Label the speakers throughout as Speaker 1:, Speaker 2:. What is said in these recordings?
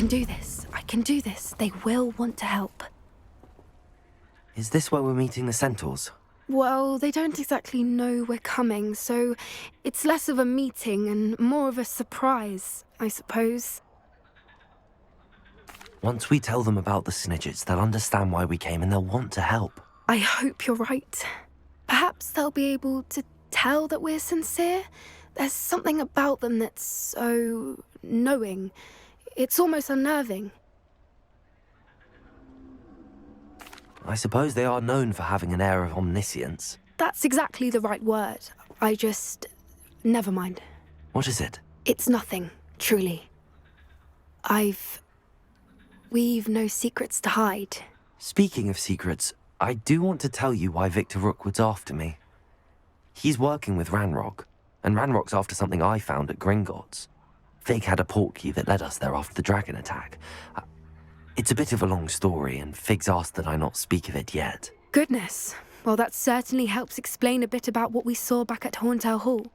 Speaker 1: can do this. I can do this. They will want to help.
Speaker 2: Is this where we're meeting the centaurs?
Speaker 1: Well, they don't exactly know we're coming, so it's less of a meeting and more of a surprise, I suppose.
Speaker 2: Once we tell them about the Snidgets, they'll understand why we came and they'll want to help.
Speaker 1: I hope you're right. Perhaps they'll be able to tell that we're sincere. There's something about them that's so knowing. It's almost unnerving.
Speaker 2: I suppose they are known for having an air of omniscience.
Speaker 1: That's exactly the right word. Never mind.
Speaker 2: What is it?
Speaker 1: It's nothing, truly. We've no secrets to hide.
Speaker 2: Speaking of secrets, I do want to tell you why Victor Rookwood's after me. He's working with Ranrock, and Ranrock's after something I found at Gringotts. Fig had a portkey that led us there after the dragon attack. It's a bit of a long story, and Fig's asked that I not speak of it yet.
Speaker 1: Goodness. Well, that certainly helps explain a bit about what we saw back at Horntail Hall.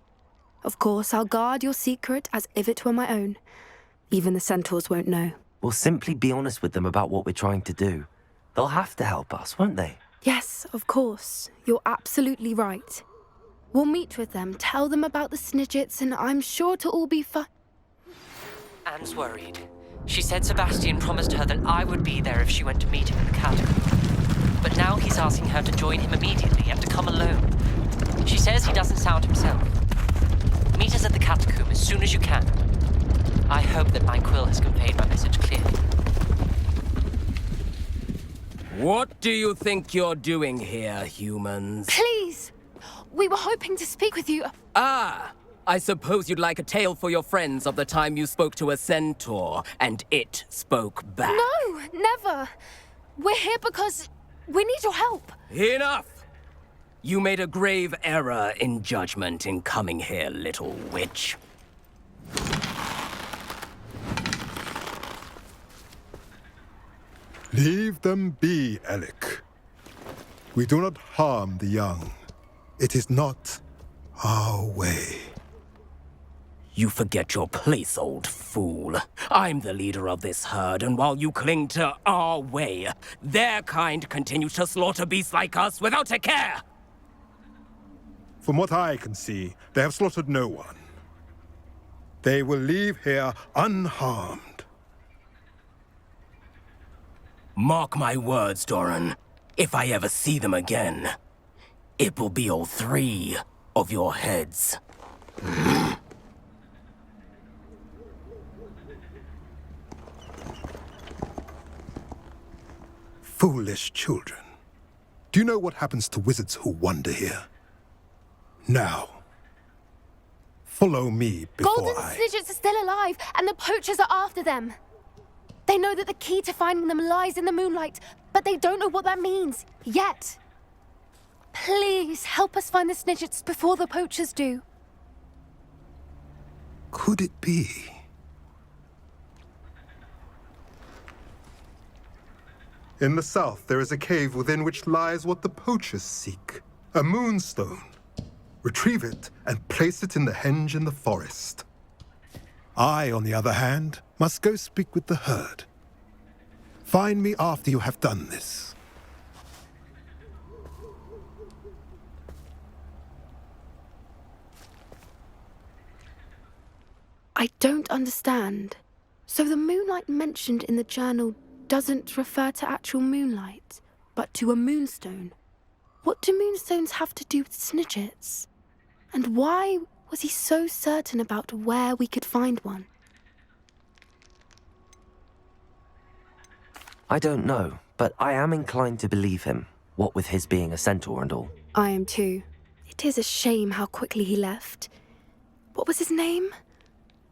Speaker 1: Of course, I'll guard your secret as if it were my own. Even the centaurs won't know.
Speaker 2: We'll simply be honest with them about what we're trying to do. They'll have to help us, won't they?
Speaker 1: Yes, of course. You're absolutely right. We'll meet with them, tell them about the Snidgets, and I'm sure to all be fine.
Speaker 3: Anne's worried. She said Sebastian promised her that I would be there if she went to meet him in the catacomb. But now he's asking her to join him immediately and to come alone. She says he doesn't sound himself. Meet us at the catacomb as soon as you can. I hope that my quill has conveyed my message clearly.
Speaker 4: What do you think you're doing here, humans?
Speaker 1: Please! We were hoping to speak with you.
Speaker 4: Ah! I suppose you'd like a tale for your friends of the time you spoke to a centaur, and it spoke back.
Speaker 1: No, never. We're here because we need your help.
Speaker 4: Enough! You made a grave error in judgment in coming here, little witch.
Speaker 5: Leave them be, Alec. We do not harm the young. It is not our way.
Speaker 4: You forget your place, old fool. I'm the leader of this herd, and while you cling to our way, their kind continues to slaughter beasts like us without a care!
Speaker 5: From what I can see, they have slaughtered no one. They will leave here unharmed.
Speaker 4: Mark my words, Doran. If I ever see them again, it will be all three of your heads.
Speaker 5: Foolish children. Do you know what happens to wizards who wander here? Now, follow me before
Speaker 1: Golden Snidgets are still alive, and the poachers are after them. They know that the key to finding them lies in the moonlight, but they don't know what that means, yet. Please, help us find the Snidgets before the poachers do.
Speaker 5: Could it be? In the south, there is a cave within which lies what the poachers seek. A moonstone. Retrieve it and place it in the henge in the forest. I, on the other hand, must go speak with the herd. Find me after you have done this.
Speaker 1: I don't understand. So the moonlight mentioned in the journal doesn't refer to actual moonlight, but to a moonstone. What do moonstones have to do with Snidgets? And why was he so certain about where we could find one?
Speaker 2: I don't know, but I am inclined to believe him, what with his being a centaur and all.
Speaker 1: I am too. It is a shame how quickly he left. What was his name?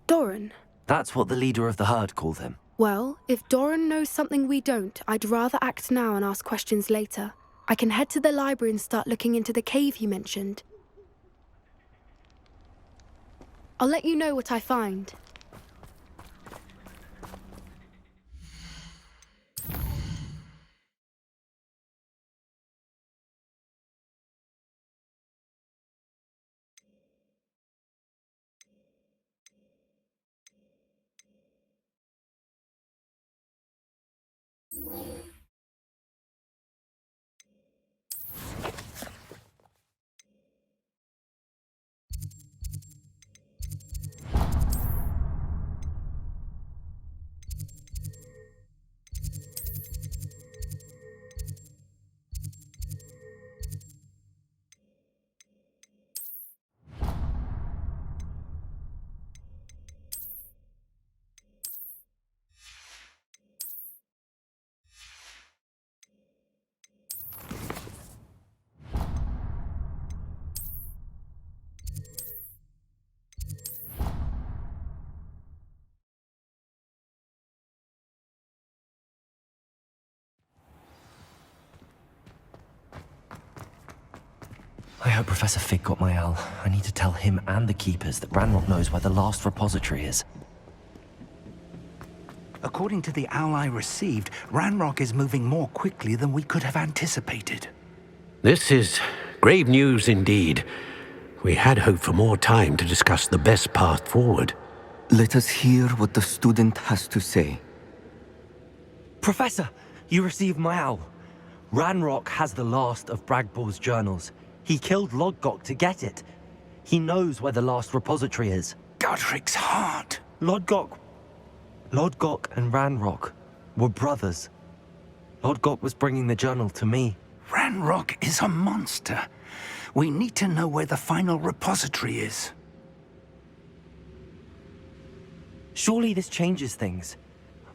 Speaker 1: Doran.
Speaker 2: That's what the leader of the herd called him.
Speaker 1: Well, if Doran knows something we don't, I'd rather act now and ask questions later. I can head to the library and start looking into the cave you mentioned. I'll let you know what I find.
Speaker 2: I hope Professor Fig got my owl. I need to tell him and the keepers that Ranrock knows where the last repository is.
Speaker 6: According to the owl I received, Ranrock is moving more quickly than we could have anticipated.
Speaker 7: This is grave news indeed. We had hoped for more time to discuss the best path forward.
Speaker 8: Let us hear what the student has to say.
Speaker 2: Professor, you received my owl. Ranrock has the last of Bragbor's journals. He killed Lodgok to get it. He knows where the last repository is.
Speaker 6: Godric's heart.
Speaker 2: Lodgok and Ranrock were brothers. Lodgok was bringing the journal to me.
Speaker 6: Ranrock is a monster. We need to know where the final repository is.
Speaker 2: Surely this changes things.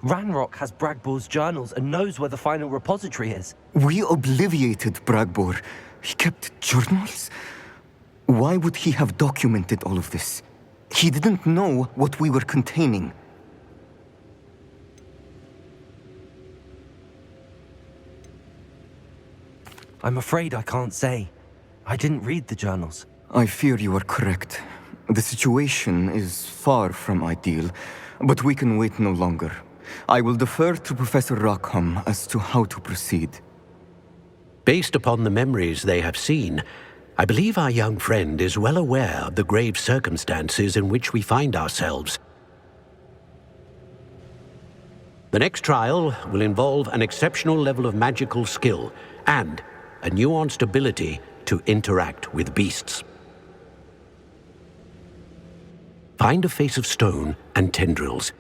Speaker 2: Ranrock has Bragbor's journals and knows where the final repository is.
Speaker 8: We obliviated Bragbor. He kept journals? Why would he have documented all of this? He didn't know what we were containing.
Speaker 2: I'm afraid I can't say. I didn't read the journals.
Speaker 8: I fear you are correct. The situation is far from ideal, but we can wait no longer. I will defer to Professor Rockham as to how to proceed.
Speaker 7: Based upon the memories they have seen, I believe our young friend is well aware of the grave circumstances in which we find ourselves. The next trial will involve an exceptional level of magical skill and a nuanced ability to interact with beasts. Find a face of stone and tendrils.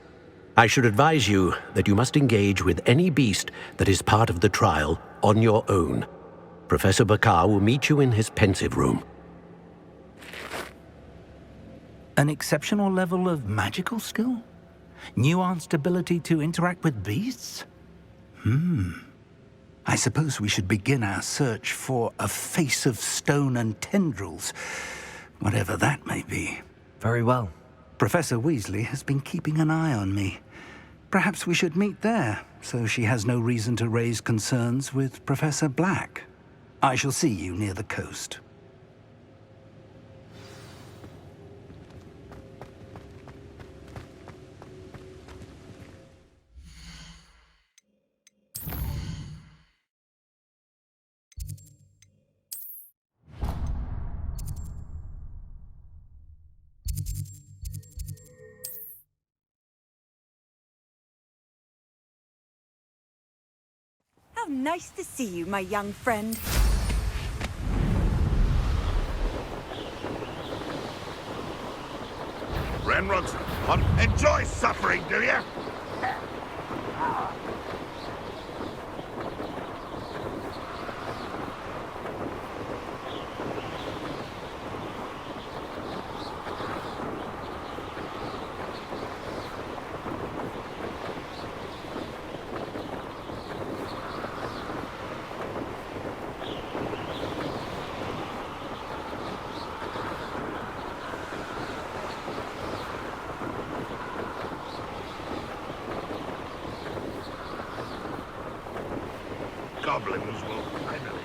Speaker 7: I should advise you that you must engage with any beast that is part of the trial on your own. Professor Bakar will meet you in his pensive room.
Speaker 6: An exceptional level of magical skill? Nuanced ability to interact with beasts? I suppose we should begin our search for a face of stone and tendrils, whatever that may be.
Speaker 2: Very well.
Speaker 6: Professor Weasley has been keeping an eye on me. Perhaps we should meet there, so she has no reason to raise concerns with Professor Black. I shall see you near the coast.
Speaker 9: How nice to see you, my young friend.
Speaker 10: Ranrock's on. Enjoy suffering, do you? Goblins will finally.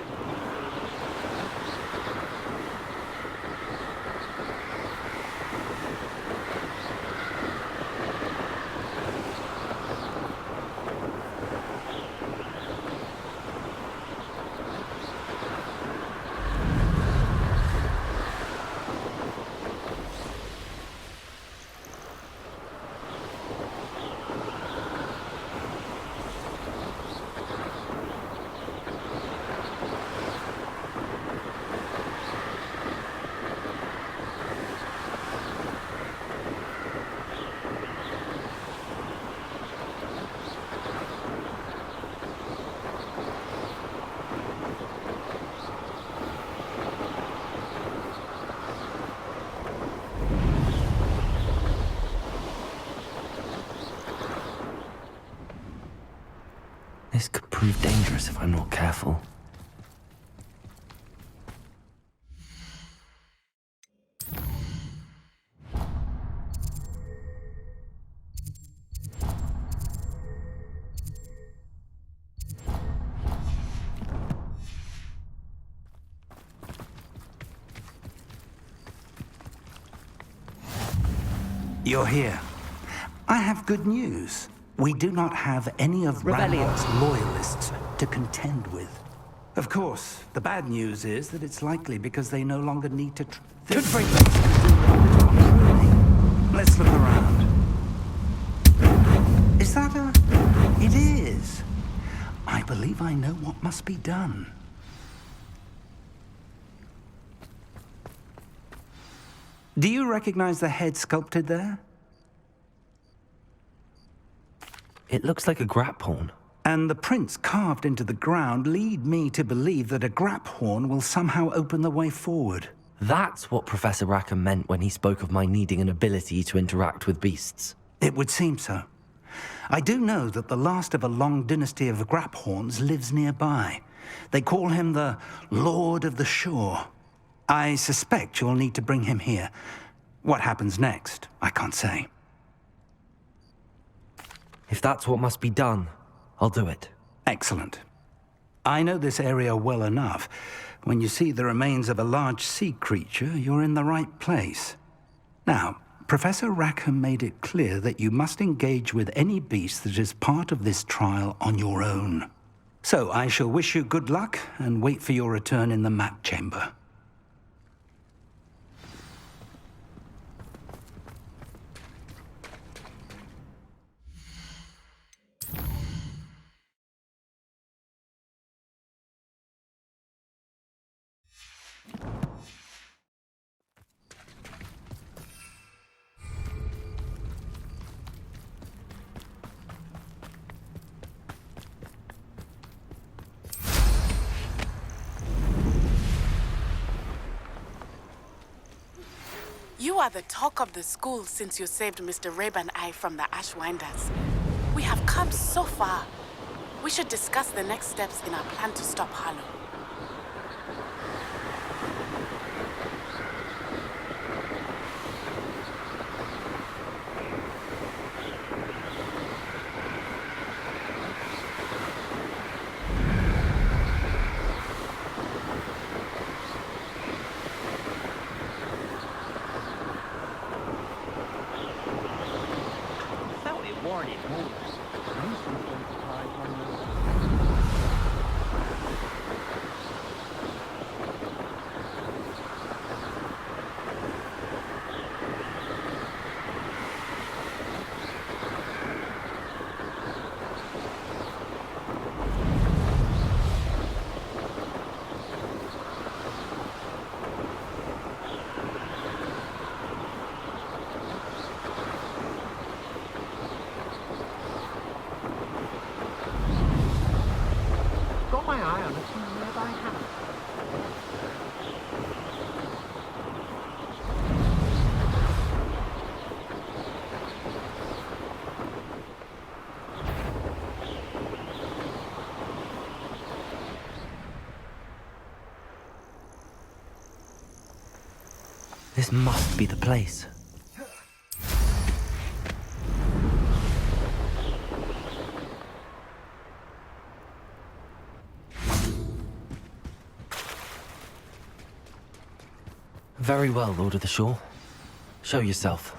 Speaker 2: This could prove dangerous if I'm not careful.
Speaker 6: You're here. I have good news. We do not have any of Ranrock's loyalists to contend with. Of course, the bad news is that it's likely because they no longer need to Let's look around. Is that a... It is. I believe I know what must be done. Do you recognize the head sculpted there?
Speaker 2: It looks like a grap horn.
Speaker 6: And the prints carved into the ground lead me to believe that a grap horn will somehow open the way forward.
Speaker 2: That's what Professor Rackham meant when he spoke of my needing an ability to interact with beasts.
Speaker 6: It would seem so. I do know that the last of a long dynasty of grap horns lives nearby. They call him the Lord of the Shore. I suspect you'll need to bring him here. What happens next, I can't say.
Speaker 2: If that's what must be done, I'll do it.
Speaker 6: Excellent. I know this area well enough. When you see the remains of a large sea creature, you're in the right place. Now, Professor Rackham made it clear that you must engage with any beast that is part of this trial on your own. So I shall wish you good luck and wait for your return in the map chamber.
Speaker 11: You are the talk of the school since you saved Mr. Rabe and I from the Ashwinders. We have come so far. We should discuss the next steps in our plan to stop Harlow.
Speaker 2: This must be the place. Very well, Lord of the Shore. Show yourself.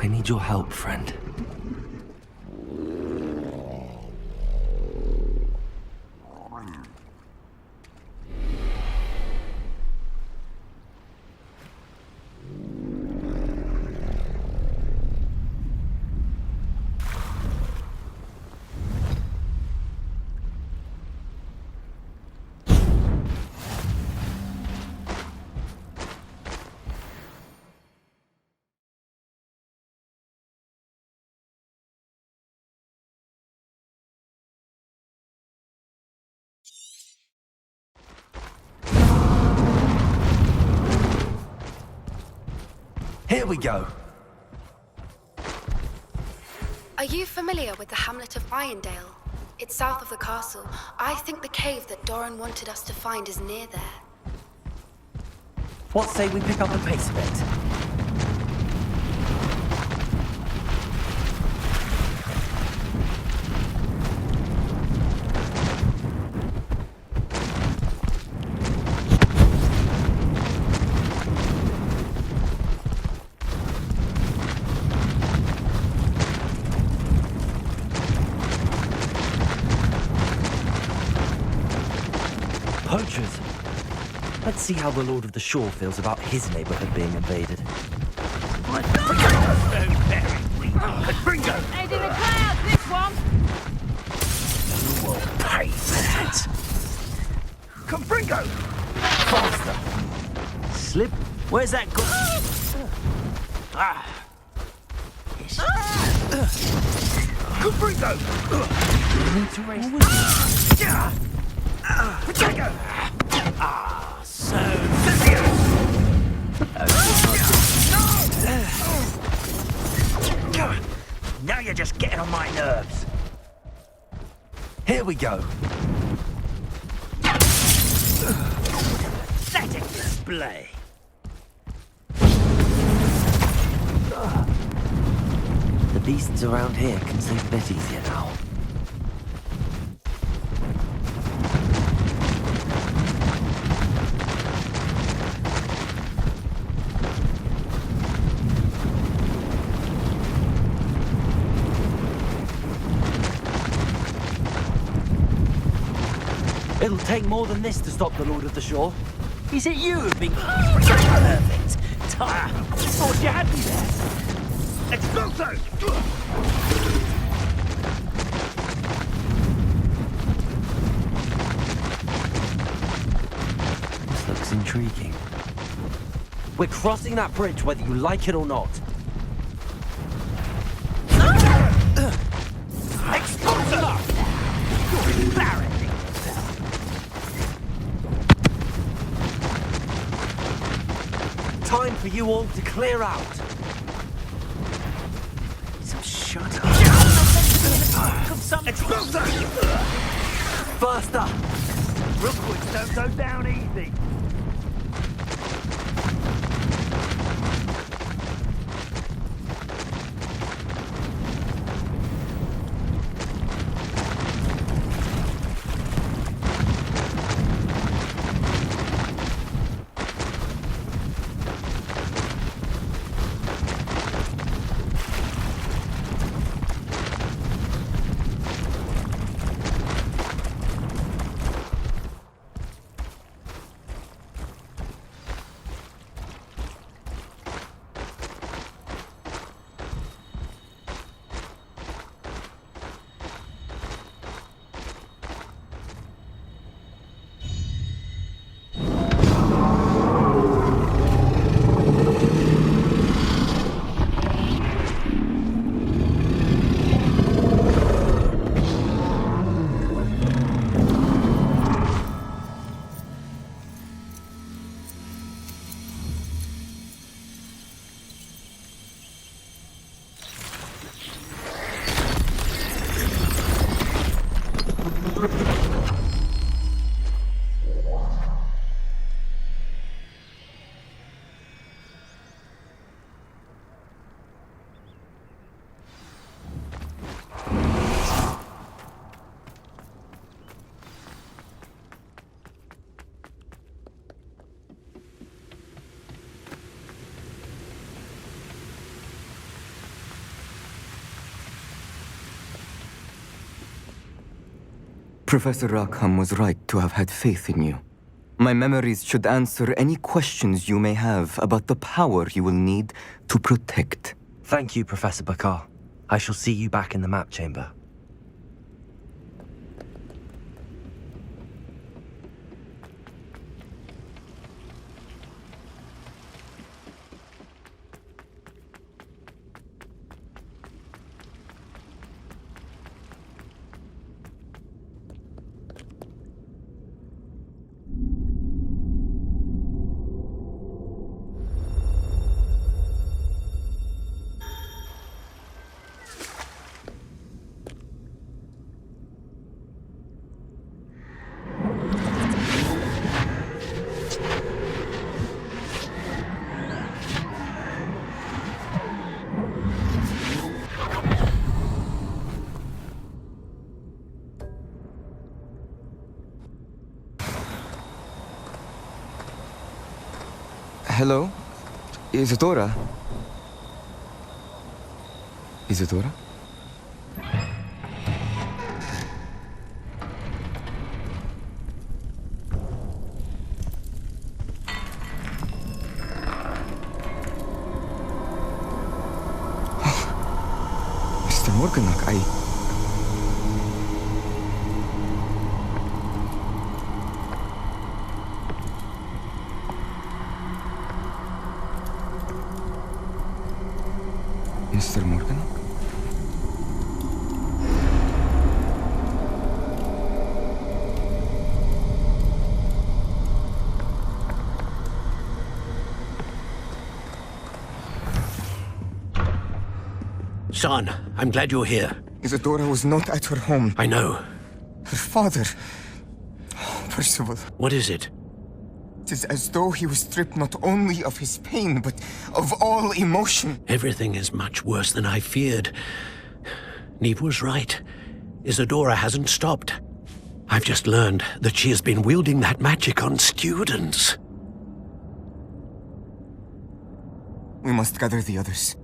Speaker 2: I need your help, friend. Here we go.
Speaker 1: Are you familiar with the hamlet of Irondale? It's south of the castle. I think the cave that Doran wanted us to find is near there.
Speaker 3: What say we pick up the pace a bit?
Speaker 2: Poachers. Let's see how the Lord of the Shore feels about his neighborhood being invaded.
Speaker 10: Bingo!
Speaker 9: Head in the clouds, this one!
Speaker 10: You will pay for that! Confringo!
Speaker 2: Faster! Slip? Where's that go?
Speaker 10: Confringo!
Speaker 2: You need to raise...
Speaker 10: Potato!
Speaker 4: So...
Speaker 10: Now you're just getting on my nerves.
Speaker 2: Here we go.
Speaker 10: Pathetic display.
Speaker 2: The beasts around here can sleep a bit easier now. It'll take more than this to stop the Lord of the Shore. Is it you who've been...
Speaker 10: Perfect. Time. Thought you had me there. Exploso!
Speaker 2: This looks intriguing. We're crossing that bridge whether you like it or not.
Speaker 10: Exploso! You're embarrassing.
Speaker 2: Time for you all to clear out.
Speaker 10: So shut up. Exploso!
Speaker 2: Faster!
Speaker 10: Rookwoods don't go down easy.
Speaker 8: Professor Rackham was right to have had faith in you. My memories should answer any questions you may have about the power you will need to protect.
Speaker 2: Thank you, Professor Bakar. I shall see you back in the map chamber.
Speaker 8: Hello? Isadora? Isadora? Mr. Morganach, Mr. Morganach?
Speaker 7: Son, I'm glad you're here.
Speaker 8: Isadora was not at her home.
Speaker 7: I know.
Speaker 8: Her father... Oh, Percival.
Speaker 7: What is it?
Speaker 8: It is as though he was stripped not only of his pain, but of all emotion.
Speaker 7: Everything is much worse than I feared. Neve was right. Isadora hasn't stopped. I've just learned that she has been wielding that magic on students.
Speaker 8: We must gather the others.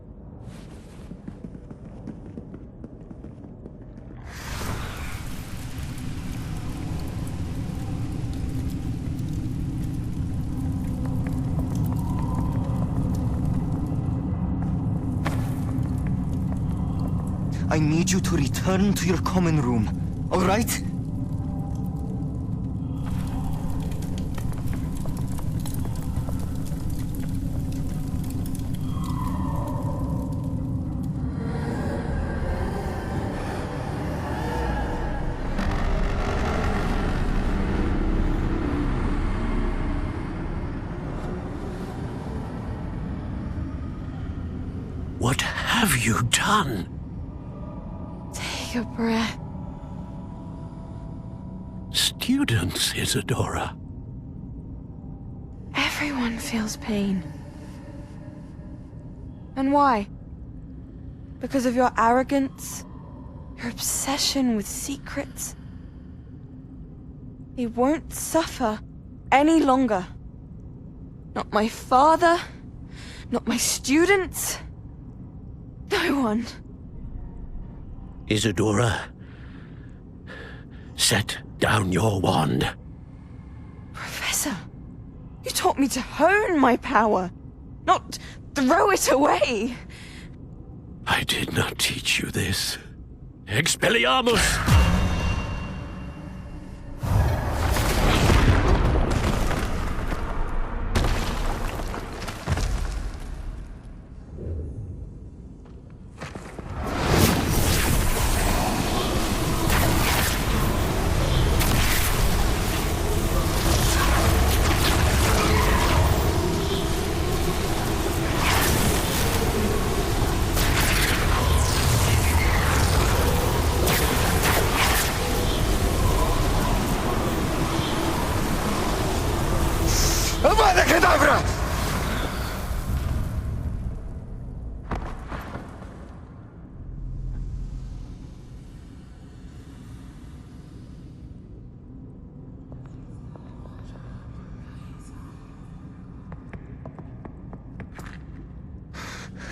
Speaker 8: I need you to return to your common room, all right?
Speaker 7: What have you done?
Speaker 1: Take a breath.
Speaker 7: Students, Isadora.
Speaker 1: Everyone feels pain. And why? Because of your arrogance? Your obsession with secrets? He won't suffer any longer. Not my father, not my students, no one.
Speaker 7: Isadora, set down your wand.
Speaker 1: Professor, you taught me to hone my power, not throw it away.
Speaker 7: I did not teach you this. Expelliarmus!
Speaker 8: Avada Kedavra!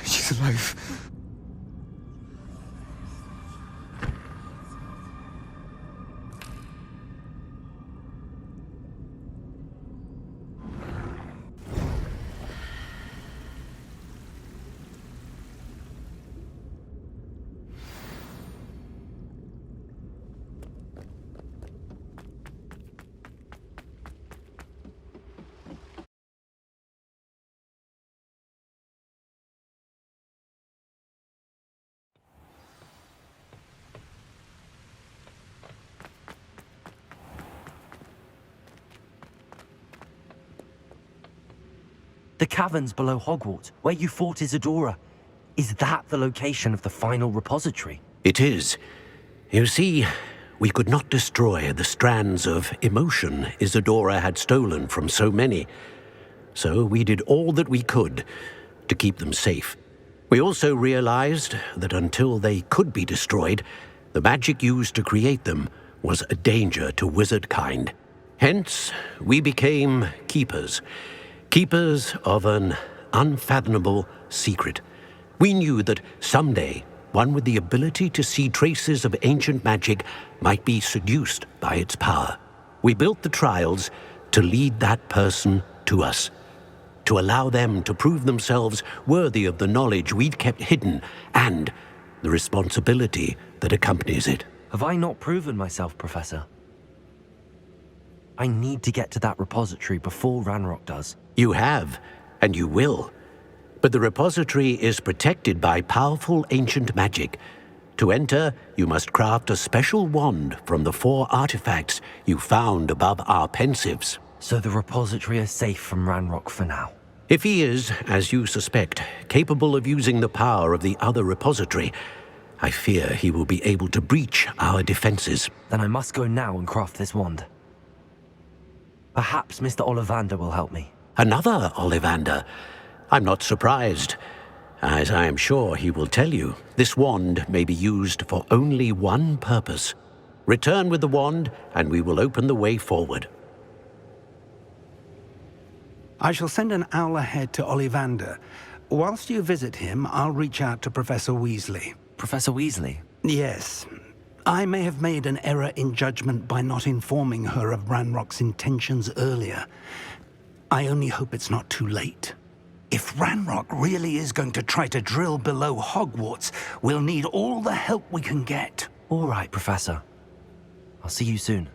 Speaker 8: She's alive.
Speaker 2: The caverns below Hogwarts, where you fought Isadora. Is that the location of the final repository?
Speaker 7: It is. You see, we could not destroy the strands of emotion Isadora had stolen from so many. So we did all that we could to keep them safe. We also realized that until they could be destroyed, the magic used to create them was a danger to wizard kind. Hence, we became keepers. Keepers of an unfathomable secret. We knew that someday, one with the ability to see traces of ancient magic might be seduced by its power. We built the trials to lead that person to us, to allow them to prove themselves worthy of the knowledge we'd kept hidden and the responsibility that accompanies it.
Speaker 2: Have I not proven myself, Professor? I need to get to that repository before Ranrock does.
Speaker 7: You have, and you will. But the repository is protected by powerful ancient magic. To enter, you must craft a special wand from the 4 artifacts you found above our pensives.
Speaker 2: So the repository is safe from Ranrock for now.
Speaker 7: If he is, as you suspect, capable of using the power of the other repository, I fear he will be able to breach our defenses.
Speaker 2: Then I must go now and craft this wand. Perhaps Mr. Ollivander will help me.
Speaker 7: Another Ollivander? I'm not surprised. As I am sure he will tell you, this wand may be used for only one purpose. Return with the wand, and we will open the way forward.
Speaker 6: I shall send an owl ahead to Ollivander. Whilst you visit him, I'll reach out to Professor Weasley.
Speaker 2: Professor Weasley?
Speaker 6: Yes. I may have made an error in judgment by not informing her of Ranrock's intentions earlier. I only hope it's not too late. If Ranrock really is going to try to drill below Hogwarts, we'll need all the help we can get.
Speaker 2: All right, Professor. I'll see you soon.